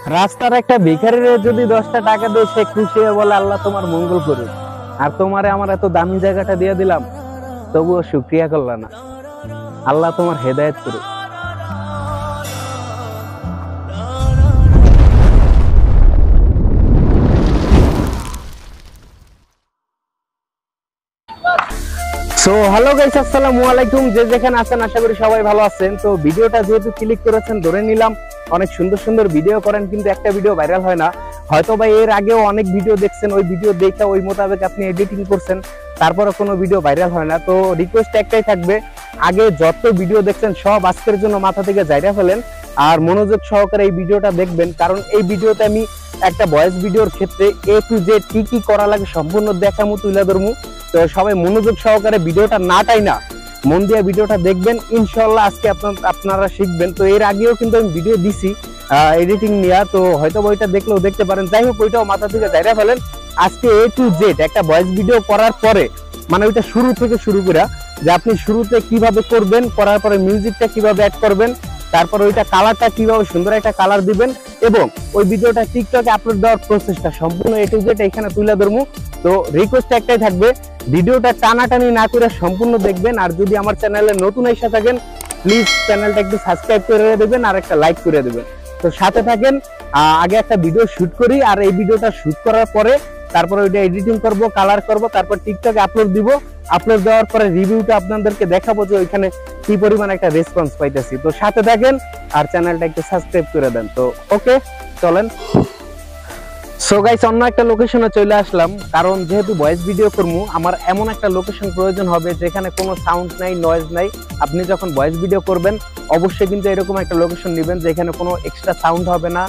রাস্তার একটা ভিখারির যদি 10টা টাকা দেয় সে খুশি হয়ে বলে আল্লাহ তোমার মঙ্গল করুক, আর তোমারে আমার এত দামি জায়গাটা দিয়ে দিলাম তবুও শুকরিয়া করলা না। আল্লাহ তোমার হেদায়েত করুক। সো হ্যালো গাইস, আসসালামু আলাইকুম। যে যেখানে আছেন আশা করি সবাই ভালো আছেন। তো ভিডিওটা যেহেতু ক্লিক করেছেন ধরে নিলাম অনেক সুন্দর সুন্দর ভিডিও করেন, কিন্তু একটা ভিডিও ভাইরাল হয় না। হয়তো বা এর আগেও অনেক ভিডিও দেখছেন, ওই ভিডিও দেখে ওই মোতাবেক আপনি এডিটিং করছেন, তারপরে কোনো ভিডিও ভাইরাল হয় না। তো রিকোয়েস্ট একটাই থাকবে, আগে যত ভিডিও দেখছেন সব আজকের জন্য মাথা থেকে জায়গা ফেলেন আর মনোযোগ সহকারে এই ভিডিওটা দেখবেন, কারণ এই ভিডিওতে আমি একটা ভয়েস ভিডিওর ক্ষেত্রে এ টু জেড কি কি করা লাগে সম্পূর্ণ দেখামু, তুলে ধরমু। তো সবাই মনোযোগ সহকারে ভিডিওটা নাটাই না মন দিয়ে ভিডিওটা দেখবেন, ইনশাআল্লাহ আজকে আপনারা শিখবেন। তো এর আগেও কিন্তু আমি ভিডিও দিছি এডিটিং নিয়ে, তো হয়তো ওইটা দেখলেও দেখতে পারেন। যাই হোক, ওইটাও মাথা থেকে জায়গা ফেলেন। আজকে এ টু জেড একটা ভয়েস ভিডিও করার পরে, মানে ওইটা শুরু থেকে শুরু করে, যে আপনি শুরুতে কিভাবে করবেন, করার পরে মিউজিকটা কিভাবে অ্যাড করবেন, তারপর ওইটা কালারটা কিভাবে সুন্দর একটা কালার দিবেন, এবং ওই ভিডিওটা টিকটকে আপলোড দেওয়ার প্রসেসটা সম্পূর্ণ এ টু জেড এখানে তুলে ধরবো। তো রিকোয়েস্ট একটাই থাকবে, ভিডিওটা টানাটানি না করে সম্পূর্ণ দেখবেন। আর যদি আমার চ্যানেলে নতুন এসে থাকেন প্লিজ চ্যানেলটা একটু সাবস্ক্রাইব করে দেবেন আর একটা লাইক করে দেবেন। তো সাথে থাকেন। আগে একটা ভিডিও শুট করি, আর এই ভিডিওটা শুট করার পরে তারপরে ওইটা এডিটিং করব, কালার করব, তারপর টিকটকে আপলোড দিব। আপলোড দেওয়ার পরে রিভিউটা আপনাদেরকে দেখাবো যে ওইখানে কি পরিমাণ একটা রেসপন্স পাইতেছি। তো সাথে থাকেন আর চ্যানেলটা একটু সাবস্ক্রাইব করে দেন। তো ওকে, চলেন। সো গাইস, অন্য একটা লোকেশনে চলে আসলাম, কারণ যেহেতু ভয়েস ভিডিও করবো আমার এমন একটা লোকেশন প্রয়োজন হবে যেখানে কোনো সাউন্ড নাই, নয়েজ নাই। আপনি যখন ভয়েস ভিডিও করবেন অবশ্যই কিন্তু এরকম একটা লোকেশন নেবেন যেখানে কোনো এক্সট্রা সাউন্ড হবে না,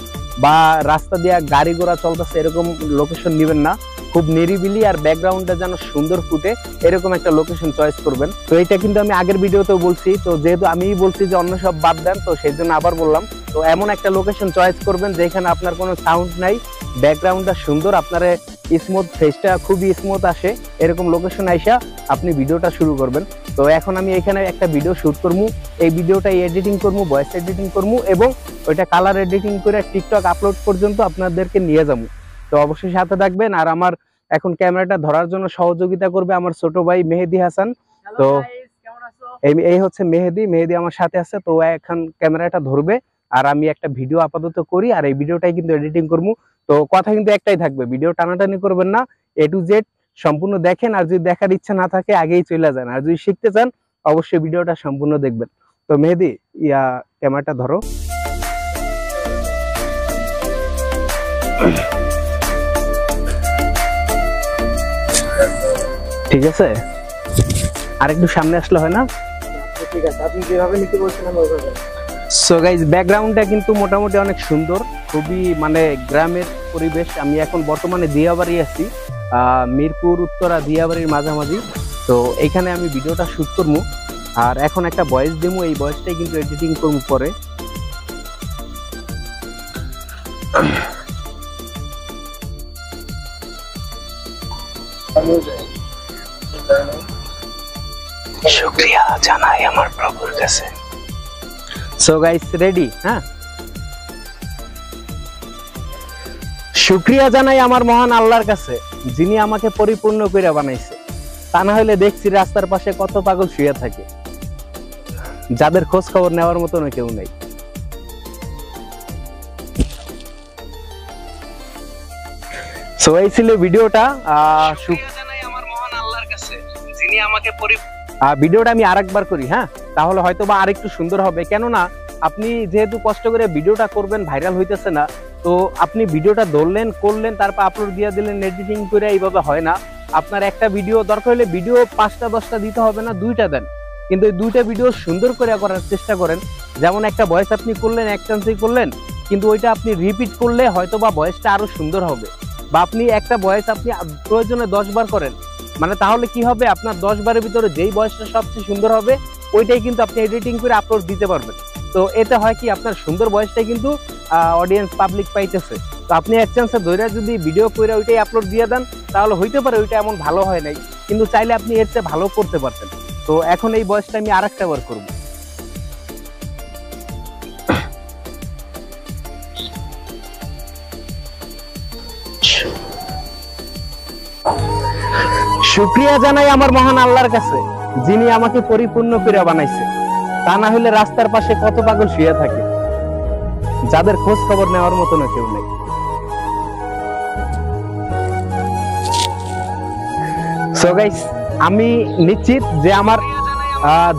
বা রাস্তা দিয়ে গাড়ি ঘোড়া চলতেছে এরকম লোকেশন নেবেন না। খুব নিরিবিলি আর ব্যাকগ্রাউন্ডটা যেন সুন্দর ফুটে এরকম একটা লোকেশন চয়েস করবেন। তো এটা কিন্তু আমি আগের ভিডিওতেও বলছি, তো যেহেতু আমিই বলছি যে অন্য সব বাদ দেন, তো সেই জন্য আবার বললাম। তো এমন একটা লোকেশন চয়েস করবেন যেখানে আপনার কোনো সাউন্ড নাই, ব্যাকগ্রাউন্ডটা সুন্দর, আপনার স্মুথ, ফেসটা খুবই স্মুথ আসে, এরকম লোকেশন আইসা আপনি ভিডিওটা শুরু করবেন। তো এখন আমি এখানে একটা ভিডিও শুট করবো, এই ভিডিওটা এডিটিং করবো, ভয়েস এডিটিং করবো, এবং ওইটা কালার এডিটিং করে টিকটক আপলোড পর্যন্ত আপনাদেরকে নিয়ে যাবো। তো অবশ্যই সাথে থাকবেন। আর আমার এখন ক্যামেরাটা ধরার জন্য সহযোগিতা করবে আমার ছোট ভাই মেহেদি হাসান। তো এই হচ্ছে মেহেদি আমার সাথে আছে। তো এখন ক্যামেরাটা ধরবে আর আমি একটা ভিডিও আপাতত করি, আর এই ভিডিওটাই কিন্তু এডিটিং করবো। তো কথা কিন্তু একটাই থাকবে, ভিডিও টানাটানি করবেন না, এ টু জেড সম্পূর্ণ দেখেন। আর যদি দেখার ইচ্ছা না থাকে আগেই চলে যান, আর যদি শিখতে চান অবশ্যই ভিডিওটা সম্পূর্ণ দেখবেন। তো মেহেদি, ক্যামেরাটা ধরো। ঠিক আছে, আর একটু সামনে আসলে হয় না? ঠিক আছে, আপনি যেভাবে নিতে বলছেন আমি ওইভাবে। সো গাইস, ব্যাকগ্রাউন্ডটা কিন্তু মোটামুটি অনেক সুন্দর, খুবই মানে গ্রামের পরিবেশ। আমি এখন বর্তমানে দিয়াবাড়ি আছি, মিরপুর উত্তরা দিয়াবাড়ির মাঝামাঝি। তো এইখানে আমি ভিডিওটা শুট করবো, আর এখন একটা ভয়েস দেবো, এই ভয়েসটাই কিন্তু এডিটিং করবো পরে। শুকরিয়া জানাই আমার প্রভুর কাছে। So guys, ready? হ্যাঁ, শুকরিয়া জানাই আমার মহান আল্লাহর কাছে যিনি আমাকে পরিপূর্ণ করে বানাইছে। তা না হলে দেখছি রাস্তার পাশে কত পাগল শুয়ে থাকে, যাদের খোঁজ খবর নেওয়ার মতো কেউ নেই। সো এই ছিল ভিডিওটা। ভিডিওটা আমি আরেকবার করি, হ্যাঁ, তাহলে হয়তো বা আরেকটু সুন্দর হবে। কেননা আপনি যেহেতু কষ্ট করে ভিডিওটা করবেন, ভাইরাল হইতেছে না, তো আপনি ভিডিওটা ধরলেন, করলেন, তারপর আপলোড দিয়ে দিলেন এডিটিং করে, এইভাবে হয় না। আপনার একটা ভিডিও দরকার হলে ভিডিও 5টা 10টা দিতে হবে না, 2টা দেন, কিন্তু এই 2টা ভিডিও সুন্দর করে করার চেষ্টা করেন। যেমন একটা ভয়েস আপনি করলেন, এক চান্সেই করলেন, কিন্তু ওইটা আপনি রিপিট করলে হয়তো বা ভয়েসটা আরো সুন্দর হবে। বা আপনি একটা ভয়েস আপনি প্রয়োজনে 10 বার করেন, মানে তাহলে কি হবে, আপনার 10 বারের ভিতরে যেই ভয়েসটা সবচেয়ে সুন্দর হবে ওইটাই কিন্তু আপনি এডিটিং করে আপলোড দিতে পারবেন। তো এতে হয় কি, আপনার সুন্দর ভয়েসটাই কিন্তু অডিয়েন্স পাবলিক পাইতেছে। তো আপনি এক চান্সে ধরে যদি ভিডিও করে ওইটাই আপলোড দিয়ে দেন তাহলে হইতে পারে ওইটা এমন ভালো হয় নাই, কিন্তু চাইলে আপনি এর চেয়ে ভালো করতে পারতেন। তো এখন এই ভয়েসটা আমি আরেকটা বার করবো। শুকরিয়া জানাই আমার মহান আল্লাহর কাছে, যিনি আমাকে পরিপূর্ণ করে বানাইছে। তা না হলে রাস্তার পাশে কত পাগল শুয়ে থাকে, যাদের খোঁজ খবর নেওয়ার মতো না কেউ নেই। সো গাইস, আমি নিশ্চিত যে আমার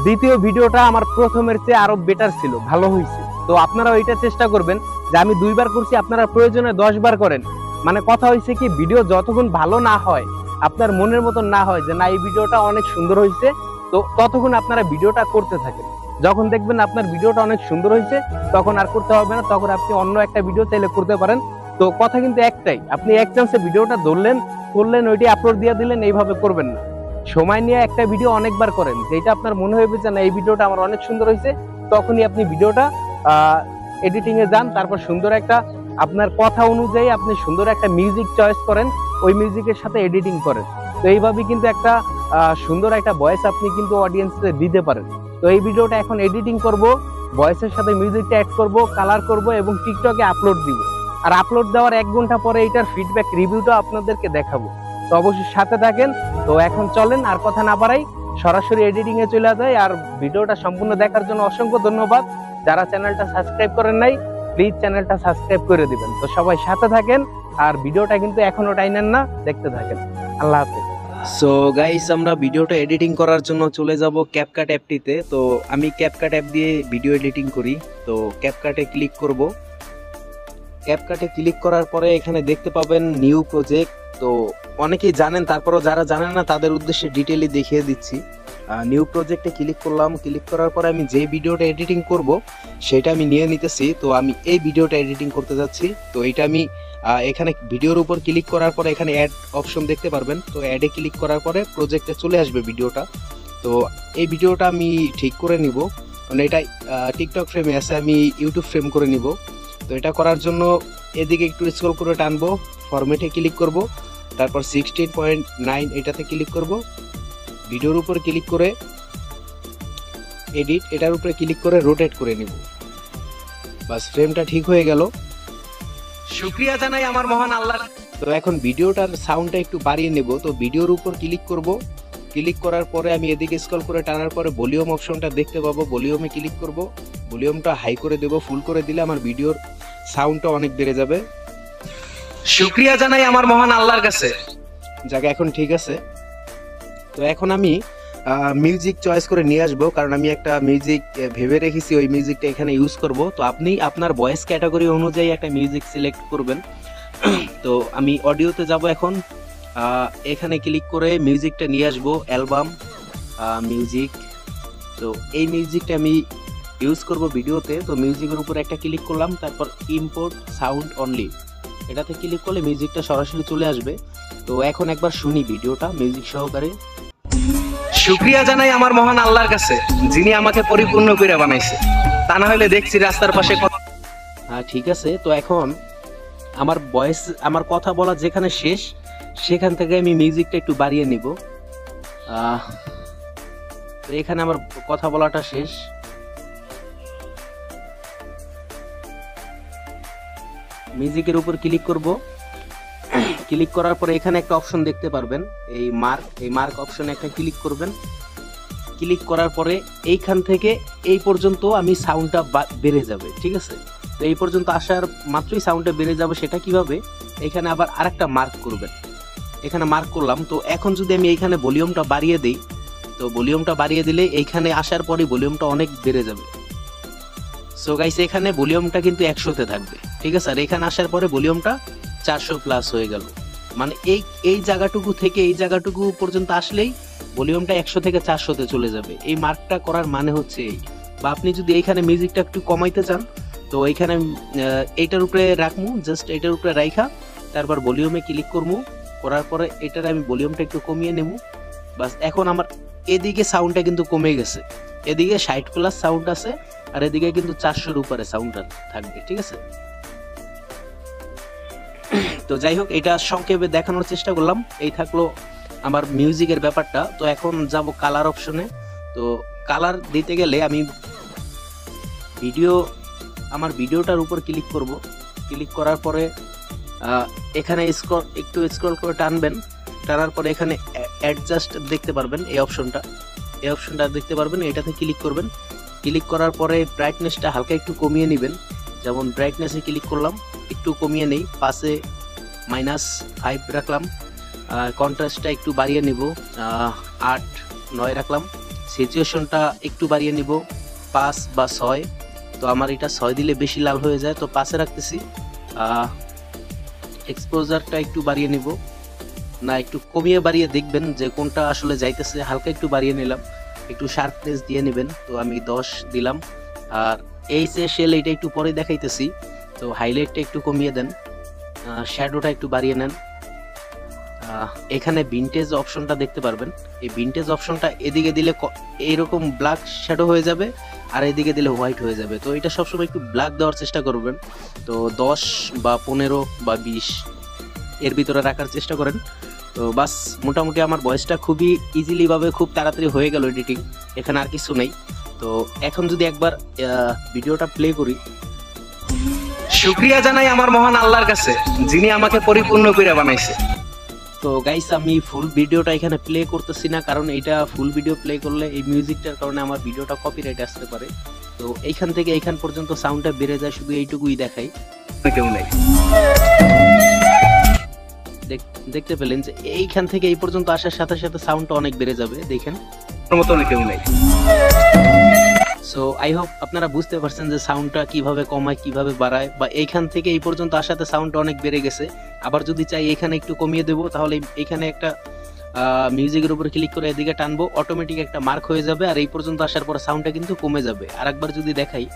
দ্বিতীয় ভিডিওটা আমার প্রথমের চেয়ে আরো বেটার ছিল, ভালো হয়েছে। তো আপনারা ওইটা চেষ্টা করবেন যে আমি 2 বার করছি, আপনারা প্রয়োজনে 10 বার করেন। মানে কথা হয়েছে কি, ভিডিও যতক্ষণ ভালো না হয়, আপনার মনের মতন না হয় যে না এই ভিডিওটা অনেক সুন্দর হয়েছে, তো ততক্ষণ আপনারা ভিডিওটা করতে থাকেন। যখন দেখবেন আপনার ভিডিওটা অনেক সুন্দর হয়েছে, তখন আর করতে হবে না, তখন আপনি অন্য একটা ভিডিও চাইলে করতে পারেন। তো কথা কিন্তু একটাই, আপনি এক চান্সে ভিডিওটা ধরলেন, করলেন, ওইটি আপলোড দিয়ে দিলেন, এইভাবে করবেন না। সময় নিয়ে একটা ভিডিও অনেকবার করেন, যেটা আপনার মনে হবে যে না এই ভিডিওটা আমার অনেক সুন্দর হয়েছে, তখনই আপনি ভিডিওটা এডিটিং এ যান। তারপর সুন্দর একটা আপনার কথা অনুযায়ী আপনি সুন্দর একটা মিউজিক চয়েস করেন, ওই মিউজিকের সাথে এডিটিং করেন। তো এইভাবে কিন্তু একটা সুন্দর একটা ভয়েস আপনি কিন্তু অডিয়েন্সে দিতে পারেন। তো এই ভিডিওটা এখন এডিটিং করব, ভয়েসের সাথে মিউজিকটা অ্যাড করব, কালার করব এবং টিকটকে আপলোড দিব। আর আপলোড দেওয়ার 1 ঘন্টা পরে এটার ফিডব্যাক রিভিউটা আপনাদেরকে দেখাবো। তো অবশ্যই সাথে থাকেন। তো এখন চলেন আর কথা না বাড়াই, সরাসরি এডিটিং এ চলে যায়। আর ভিডিওটা সম্পূর্ণ দেখার জন্য অসংখ্য ধন্যবাদ। যারা চ্যানেলটা সাবস্ক্রাইব করেন নাই, প্লিজ চ্যানেলটা সাবস্ক্রাইব করে দিবেন। তো সবাই সাথে থাকেন, আর ভিডিওটা কিন্তু এখনো টাইনেন না, দেখতে থাকেন। আল্লাহ হাফেজ। সো গাইস, আমরা ভিডিওটা এডিটিং করার জন্য চলে যাব ক্যাপকাট অ্যাপটিতে। তো আমি ক্যাপকাট অ্যাপ দিয়ে ভিডিও এডিটিং করি। তো ক্যাপকাটে ক্লিক করব। ক্যাপকাটে ক্লিক করার পরে এখানে দেখতে পাবেন নিউ প্রজেক্ট। তো অনেকেই জানেন, তারপরও যারা জানেন না তাদের উদ্দেশ্যে ডিটেইলি দেখিয়ে দিচ্ছি। নিউ প্রজেক্টে ক্লিক করলাম। ক্লিক করার পরে আমি যে ভিডিওটা এডিটিং করব সেটা আমি নিয়ে নিতেছি। তো আমি এই ভিডিওটা এডিটিং করতে যাচ্ছি। তো এটা আমি এখানে ভিডিওর উপর ক্লিক করার পরে এখানে অ্যাড অপশন দেখতে পারবেন। তো অ্যাডে ক্লিক করার পরে প্রজেক্টে চলে আসবে ভিডিওটা। তো এই ভিডিওটা আমি ঠিক করে নিব, মানে এটা টিকটক ফ্রেমে আছে, আমি ইউটিউব ফ্রেম করে নিব। তো এটা করার জন্য এদিকে একটু স্ক্রল করে টানবো, ফরম্যাটে ক্লিক করব, তারপর 16.9 এটাতে ক্লিক করব, ভিডিওর উপর ক্লিক করে এডিট, এটার উপরে ক্লিক করে রোটেট করে নিব। বাস, ফ্রেমটা ঠিক হয়ে গেল। শুকরিয়া জানাই আমার মহান আল্লাহ। তো এখন ভিডিওটার সাউন্ডটা একটু বাড়িয়ে নেব। তো ভিডিওর উপর ক্লিক করব। ক্লিক করার পরে আমি এদিকে স্ক্রল করে টানার পরে ভলিউম অপশনটা দেখতে পাবো, ভলিউমে ক্লিক করব। ভলিউমটা হাই করে দেব, ফুল করে দিলে আমার ভিডিওর সাউন্ডটা অনেক বেড়ে যাবে। শুকরিয়া জানাই আমার মহান আল্লাহর কাছে। জায়গা এখন ঠিক আছে। তো এখন আমি মিউজিক চয়েস করে নিয়ে আসবো, কারণ আমি একটা মিউজিক ভেবে রেখেছি, ওই মিউজিকটা এখানে ইউজ করব। তো আপনি আপনার ভয়েস ক্যাটাগরি অনুযায়ী একটা মিউজিক সিলেক্ট করবেন। তো আমি অডিওতে যাব এখন, এখানে ক্লিক করে মিউজিকটা নিয়ে আসবো, অ্যালবাম মিউজিক। তো এই মিউজিকটা আমি ইউজ করব ভিডিওতে। তো মিউজিকের উপর একটা ক্লিক করলাম, তারপর ইম্পোর্ট সাউন্ড অনলি, এটাতে ক্লিক করলে মিউজিকটা সরাসরি চলে আসবে। তো এখন একবার শুনি ভিডিওটা মিউজিক সহকারে। শুকরিয়া জানাই আমার মহান আল্লাহর কাছে, যিনি আমাকে পরিপূর্ণ করে বানাইছে। তা না হলে দেখছি রাস্তার পাশে। হ্যাঁ, ঠিক আছে। তো এখন আমার ভয়েস, আমার কথা বলা যেখানে শেষ, সেখান থেকে আমি মিউজিকটা একটু বাড়িয়ে নিব। তো এখানে আমার কথা বলাটা শেষ। মিউজিকের উপর ক্লিক করব। ক্লিক করার পরে এখানে একটা অপশন দেখতে পারবেন, এই মার্ক অপশনে একটা ক্লিক করবেন। ক্লিক করার পরে এইখান থেকে এই পর্যন্ত আমি সাউন্ডটা বেড়ে যাবে, ঠিক আছে। তো এই পর্যন্ত আসার মাত্রই সাউন্ডটা বেড়ে যাবে। সেটা কিভাবে, এখানে আবার আরেকটা মার্ক করবেন, এখানে মার্ক করলাম। তো এখন যদি আমি এইখানে ভলিউমটা বাড়িয়ে দিই, তো ভলিউমটা বাড়িয়ে দিলে এইখানে আসার পরে ভলিউমটা অনেক বেড়ে যাবে। সো গাইস, এখানে ভলিউমটা কিন্তু 100-তে থাকবে, ঠিক আছে। আর এখানে আসার পরে ভলিউমটা 400+ হয়ে গেল। মানে এই জায়গাটুকু থেকে এই জায়গাটুকু পর্যন্ত আসলেই ভলিউমটা 100 থেকে 400-তে চলে যাবে। এই মার্কটা করার মানে হচ্ছে এই। বা আপনি যদি এইখানে মিউজিকটা একটু কমাইতে চান, তো এইখানে এইটার উপরে রাখবো, জাস্ট এইটার উপরে রাইখা তারপর ভলিউমে ক্লিক করবো। করার পরে এটার আমি ভলিউমটা একটু কমিয়ে নেব। বাস, এখন আমার এদিকে সাউন্ডটা কিন্তু কমে গেছে। এদিকে 60+ সাউন্ড আছে, আর এদিকে কিন্তু 400-র উপরে সাউন্ডটা থাকবে, ঠিক আছে। তো যাই হোক, এটা সংক্ষেপে দেখানোর চেষ্টা করলাম। এই থাকলো আমার মিউজিকের ব্যাপারটা। তো এখন যাব কালার অপশনে। তো কালার দিতে গেলে আমি আমার ভিডিওটার উপর ক্লিক করব। ক্লিক করার পরে এখানে একটু স্ক্রল করে টানবেন, টানার পরে এখানে অ্যাডজাস্ট দেখতে পারবেন, এই অপশনটা দেখতে পারবেন, এটাতে ক্লিক করবেন। ক্লিক করার পরে ব্রাইটনেসটা হালকা একটু কমিয়ে নেবেন। যেমন ব্রাইটনেসে ক্লিক করলাম, একটু কমিয়ে নেই, 5-এ -5 রাখলাম। কন্ট্রাস্টটা একটু বাড়িয়ে নিব, 8-9 রাখলাম। সিচুয়েশনটা একটু বাড়িয়ে নিব, 5 বা 6। তো আমার এটা 6 দিলে বেশি লাল হয়ে যায়, তো 5-এ রাখতেছি। এক্সপোজারটা একটু বাড়িয়ে নিব, না একটু কমিয়ে বাড়িয়ে দেখবেন যে কোনটা আসলে যাইতেছে। হালকা একটু বাড়িয়ে নিলাম, একটু শার্পনেস দিয়ে নেবেন। তো আমি 10 দিলাম। আর এই যে শেল, এটা একটু পরে দেখাইতেছি। তো হাইলাইটটা একটু কমিয়ে দেন, শ্যাডোটা একটু বাড়িয়ে নেন। এখানে ভিনটেজ অপশনটা দেখতে পারবেন। এই ভিনটেজ অপশনটা এদিকে দিলে এইরকম ব্ল্যাক শ্যাডো হয়ে যাবে, আর এদিকে দিলে হোয়াইট হয়ে যাবে। তো এটা সবসময় একটু ব্ল্যাক দেওয়ার চেষ্টা করবেন। তো 10 বা 15 বা 20 এর ভিতরে রাখার চেষ্টা করেন। তো বাস, মোটামুটি আমার ভয়েসটা খুবই ইজিলি ভাবে খুব তাড়াতাড়ি হয়ে গেল এডিটিং, এখানে আর কিছু নেই। তো এখন যদি একবার ভিডিওটা প্লে করি। শুকরিয়া জানাই আমার মহান আল্লাহর কাছে, যিনি আমাকে পরিপূর্ণ করে বানাইছে। তো গাইস, আমি ফুল ভিডিওটা এখানে প্লে করতেছি না, কারণ এটা ফুল ভিডিও প্লে করলে এই মিউজিকটার কারণে আমার ভিডিওটা কপিরাইট আসতে পারে। তো এইখান থেকে এইখান পর্যন্ত সাউন্ডটা বেড়ে যায়, শুধু এইটুকুই দেখাই, কেউ নেই। দেখতে পেলেন যে এইখান থেকে এই পর্যন্ত আসার সাথে সাথে সাউন্ডটা অনেক বেড়ে যাবে, দেখেন কেউ নেই। সো আই হোপ আপনারা বুঝতে পারছেন যে সাউন্ডটা কিভাবে কমায়, কিভাবে বাড়ায়, বা এইখান থেকে এই পর্যন্ত আসাতে সাউন্ডটা অনেক বেড়ে গেছে। আবার যদি চাই এখানে একটু কমিয়ে দেবো, তাহলে এইখানে একটা মিউজিকের উপরে ক্লিক করে এদিকে টানবো, অটোমেটিক একটা মার্ক হয়ে যাবে, আর এই পর্যন্ত আসার পর সাউন্ডটা কিন্তু কমে যাবে। আর একবার যদি দেখাই,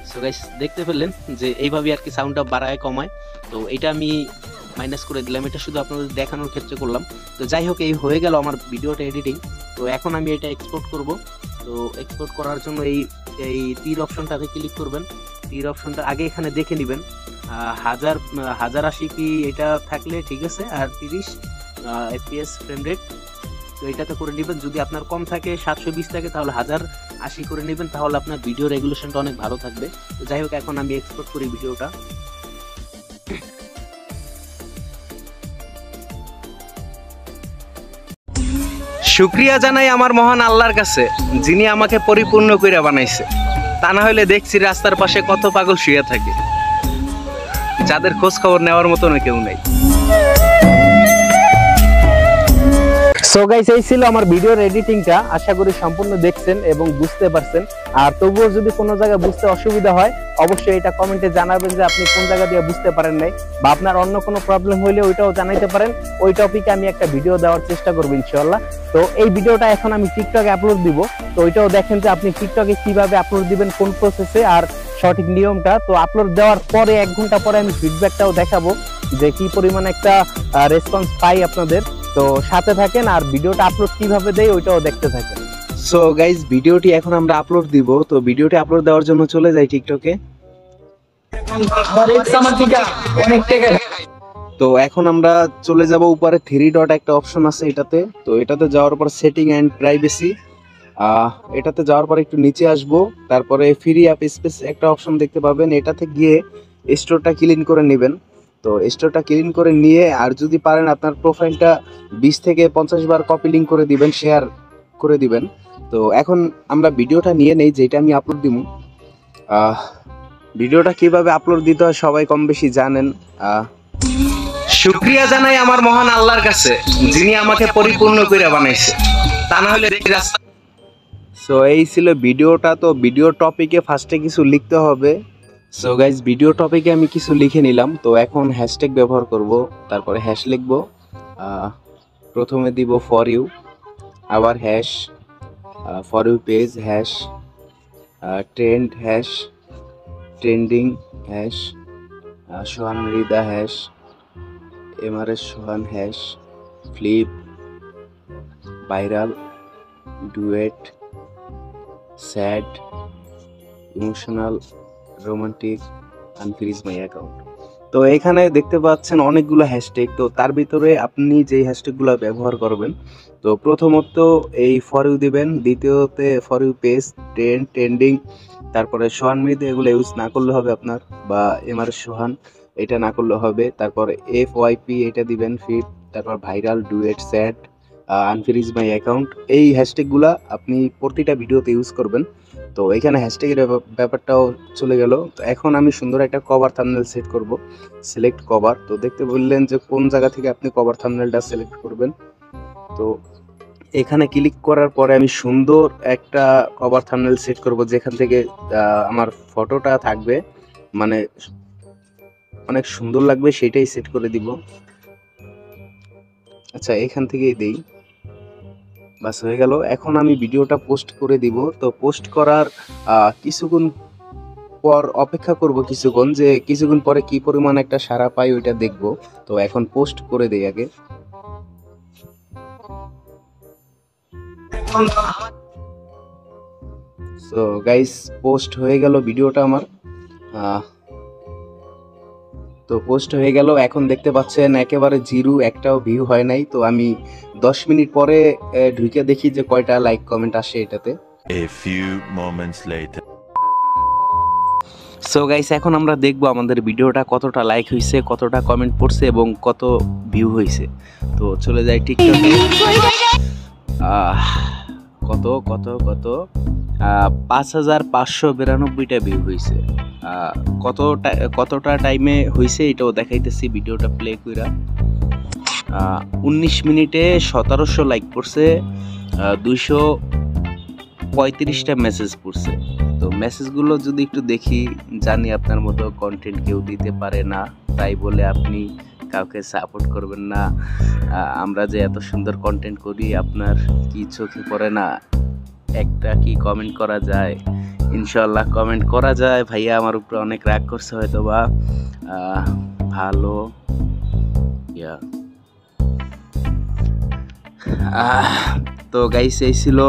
সো গাইস দেখতে পেলেন যে এইভাবে আর কি সাউন্ডটা বাড়ায় কমায়। তো এটা আমি মাইনাস করে দিলাম, এটা শুধু আপনাদের দেখানোর ক্ষেত্রে করলাম। তো যাই হোক, এই হয়ে গেল আমার ভিডিওটা এডিটিং। তো এখন আমি এটা এক্সপোর্ট করব। তো এক্সপোর্ট করার জন্য এই তীর অপশনটাতে ক্লিক করবেন। তীর অপশনটা আগে এখানে দেখে নেবেন, 1080 কি এটা থাকলে ঠিক আছে, আর 30 FPS ফ্রেম রেট, তো এটাতে করে নেবেন। যদি আপনার কম থাকে, 720 থাকে, তাহলে 1080 করে নেবেন, তাহলে আপনার ভিডিও রেগুলেশনটা অনেক ভালো থাকবে। তো যাই হোক, এখন আমি এক্সপোর্ট করি ভিডিওটা। শুকরিয়া জানাই আমার মহান আল্লাহর কাছে, যিনি আমাকে পরিপূর্ণ করে বানাইছে। তা না হলে দেখছি রাস্তার পাশে কত পাগল শুয়ে থাকে, যাদের খোঁজ খবর নেওয়ার মতো কেউ নেই। সো গাইস, এই ছিল আমার ভিডিওর এডিটিংটা। আশা করি সম্পূর্ণ দেখছেন এবং বুঝতে পারছেন। আর তবুও যদি কোনো জায়গায় বুঝতে অসুবিধা হয়, অবশ্যই এটা কমেন্টে জানাবেন যে আপনি কোন জায়গা দিয়ে বুঝতে পারেন নাই, বা আপনার অন্য কোনো প্রবলেম হইলে ওইটাও জানাইতে পারেন। ওই টপিকে আমি একটা ভিডিও দেওয়ার চেষ্টা করবো ইনশাআল্লাহ। তো এই ভিডিওটা এখন আমি টিকটকে আপলোড দিব, তো ওইটাও দেখেন যে আপনি টিকটকে কিভাবে আপলোড দিবেন, কোন প্রসেসে, আর সঠিক নিয়মটা। তো আপলোড দেওয়ার পরে 1 ঘন্টা পরে আমি ফিডব্যাকটাও দেখাবো যে কি পরিমাণ একটা রেসপন্স পাই আপনাদের। তো সাথে থাকেন, আর ভিডিওটা আপলোড কিভাবে দেই ওইটাও দেখতে থাকেন। সো গাইস, ভিডিওটি এখন আমরা আপলোড দিব। তো ভিডিওটি আপলোড দেওয়ার জন্য চলে যাই টিকটকে। তো এখন আমরা চলে যাব উপরে 3 ডট একটা অপশন আছে এটাতে। তো এটাতে যাওয়ার পর সেটিং এন্ড প্রাইভেসি, এটাতে যাওয়ার পর একটু নিচে আসবো, তারপরে ফ্রি অ্যাপ স্পেস একটা অপশন দেখতে পাবেন। এটাতে গিয়ে স্টোরটা ক্লিন করে নেবেন। তো স্টোরটা ক্লিন করে নিয়ে, আর যদি পারেন আপনার প্রোফাইলটা 20 থেকে 50 বার কপি লিঙ্ক করে দিবেন, শেয়ার করে দিবেন। তো এখন আমরা ভিডিওটা নিয়ে নেই, যেটা আমি আপলোড দিব। ভিডিওটা কিভাবে আপলোড দিতে হয় সবাই কম বেশি জানেন। শুকরিয়া জানাই আমার মহান আল্লাহর কাছে, যিনি আমাকে পরিপূর্ণ করে বানাইছে। তা না হলে রাস্তা। সো এই ছিল ভিডিওটা। তো ভিডিও টপিকে ফার্স্টে কিছু লিখতে হবে। সো গাইজ, ভিডিও টপিকে আমি কিছু লিখে নিলাম। তো এখন হ্যাশট্যাগ ব্যবহার করব, তারপরে হ্যাশ লিখব। প্রথমে দিব ফর ইউ, আবার hash, for you page hash, trend hash, trending hash, Sohan Mridha hash, MRS Sohan hash, flip, viral, duet, sad, emotional, romantic, unfreeze my account. তো এখানে দেখতে পাচ্ছেন অনেকগুলো হ্যাশট্যাগ, তো তার ভিতরে আপনি যেই হ্যাশট্যাগুলো ব্যবহার করবেন, তো প্রথমত এই ফর ইউ দিবেন, দ্বিতীয়তে ফর ইউ পেজ, ট্রেন্ডিং, তারপরে সোহান মৃধা এগুলো ইউজ না করলে হবে আপনার, বা এমআর সোহান এটা না করলে হবে। তারপরে FYP এটা দিবেন, ফিড, তারপর viral, duet, sad, unfreeze my account. এই হ্যাশট্যাগুলো আপনি প্রতিটা ভিডিওতে ইউজ করবেন। তো এখানে হ্যাশট্যাগের ব্যাপারটাও চলে গেল। তো এখন আমি সুন্দর একটা কভার থাম্বনেল সেট করব, সিলেক্ট কভার। তো দেখতে বললেন যে কোন জায়গা থেকে আপনি কভার থাম্বনেলটা সিলেক্ট করবেন। তো এখানে ক্লিক করার পরে আমি সুন্দর একটা কভার থাম্বনেল সেট করব, যেখান থেকে আমার ফটোটা থাকবে, মানে অনেক সুন্দর লাগবে, সেটাই সেট করে দিব। আচ্ছা, এখান থেকেই দেই, বাস হয়ে গেল। এখন আমি ভিডিওটা পোস্ট করে দিব। তো পোস্ট করার কিছুক্ষণ পর অপেক্ষা করব কিছুক্ষণ, যে কিছুক্ষণ পরে কি পরিমাণ একটা সাড়া পাই ওইটা দেখব। তো এখন পোস্ট করে দেই আগে। সো গাইস, পোস্ট হয়ে গেল ভিডিওটা আমার। তো পোস্ট হয়ে গেল। এখন দেখতে পাচ্ছেন একেবারে জিরো, একটাও ভিউ হয় নাই। তো আমি 10 মিনিট পরে ঢুকে দেখি যে কয়টা লাইক কমেন্ট আসে এটাতে। A few moments later. So guys, এখন আমরা দেখবো আমাদের ভিডিওটা কতটা লাইক হয়েছে, কতটা কমেন্ট পড়ছে এবং কত ভিউ হয়েছে। তো চলে যাই টিকটকে। কত কত কত 5592টা ভিউ হয়েছে। কতটা টাইমে হয়েছে এটাও দেখাইতেছি, ভিডিওটা প্লে কইরা। 19 মিনিটে 1700 লাইক পড়ছে, 235টা মেসেজ পড়ছে। তো মেসেজগুলো যদি একটু দেখি, জানি আপনার মতো কন্টেন্ট কেউ দিতে পারে না, তাই বলে আপনি কাউকে সাপোর্ট করবেন না। আমরা যে এত সুন্দর কন্টেন্ট করি, আপনার কি চোখে পড়ে না? একটা কি কমেন্ট করা যায়? ইনশাল্লাহ কমেন্ট করা যায়। ভাইয়া আমার উপরে অনেক রাগ করছে হয়তো বা, ভালো ইয়া। তো গাইস, এই ছিল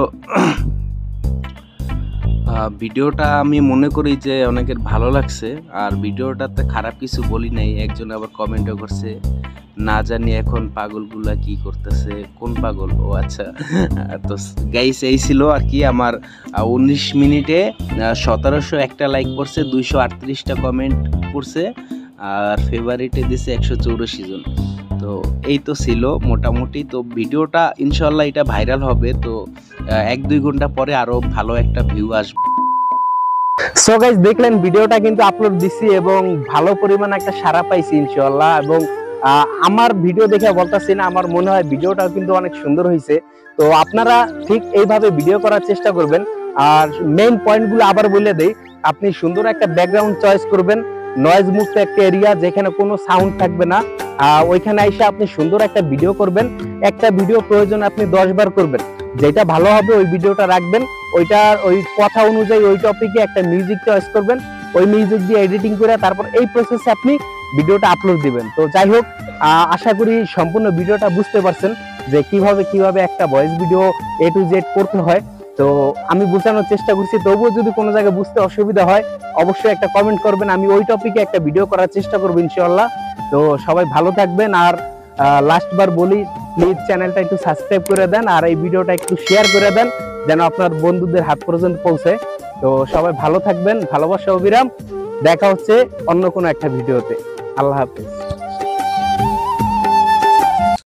ভিডিওটা। আমি মনে করি যে অনেকের ভালো লাগছে, আর ভিডিওটাতে খারাপ কিছু বলি নাই। একজন আবার কমেন্টও করছে, না জানি এখন পাগলগুলা কি করতেছে। কোন পাগল? ও আচ্ছা। তো গাইস, এই ছিল আর কি আমার 19 মিনিটে 1701টা লাইক পড়ছে, 238টা কমেন্ট পড়ছে, আর ফেভারিটে দিছে 184 জন। তো এই তো ছিল মোটামুটি। তো ভিডিওটা ইনশাল্লাহ এটা ভাইরাল হবে। তো 1-2 ঘন্টা পরে আরো ভালো একটা ভিউ আসবে। সো গাইস, দেখলেন ভিডিওটা কিন্তু আপলোড দিছি এবং ভালো পরিমাণ একটা সাড়া পাইছি ইনশাআল্লাহ। এবং আমার ভিডিও দেখে বলতাছি না, আমার মনে হয় ভিডিওটাও কিন্তু অনেক সুন্দর হয়েছে। তো আপনারা ঠিক এইভাবে ভিডিও করার চেষ্টা করবেন। আর মেইন পয়েন্টগুলো আবার বলে দেই, আপনি সুন্দর একটা ব্যাকগ্রাউন্ড চয়েস করবেন, নয়েজ মুক্ত একটা এরিয়া যেখানে কোনো সাউন্ড থাকবে না। ওইখানে এসে আপনি সুন্দর একটা ভিডিও করবেন। একটা ভিডিও প্রয়োজন আপনি 10 বার করবেন, যেটা ভালো হবে ওই ভিডিওটা রাখবেন। ওইটার ওই কথা অনুযায়ী ওই টপিকে একটা মিউজিক চয়েস করবেন, ওই মিউজিক দিয়ে এডিটিং করে তারপর এই প্রসেসে আপনি ভিডিওটা আপলোড দিবেন। তো যাই হোক, আশা করি সম্পূর্ণ ভিডিওটা বুঝতে পারছেন যে কিভাবে একটা voice video A to Z করতে হয়। তো আমি বোঝানোর চেষ্টা করছি, তবুও যদি কোনো জায়গায় বুঝতে অসুবিধা হয় অবশ্যই একটা কমেন্ট করবেন, আমি ওই টপিকে একটা ভিডিও করার চেষ্টা করবো ইনশাআল্লাহ। তো সবাই ভালো থাকবেন। আর লাস্ট বার বলি, প্লিজ চ্যানেলটা একটু সাবস্ক্রাইব করে দেন, আর এই ভিডিওটা একটু শেয়ার করে দেন যেন আপনার বন্ধুদের হাত পর্যন্ত পৌঁছে। তো সবাই ভালো থাকবেন, ভালোবাসা অবিরাম। দেখা হচ্ছে অন্য কোনো একটা ভিডিওতে। আল্লাহ হাফেজ।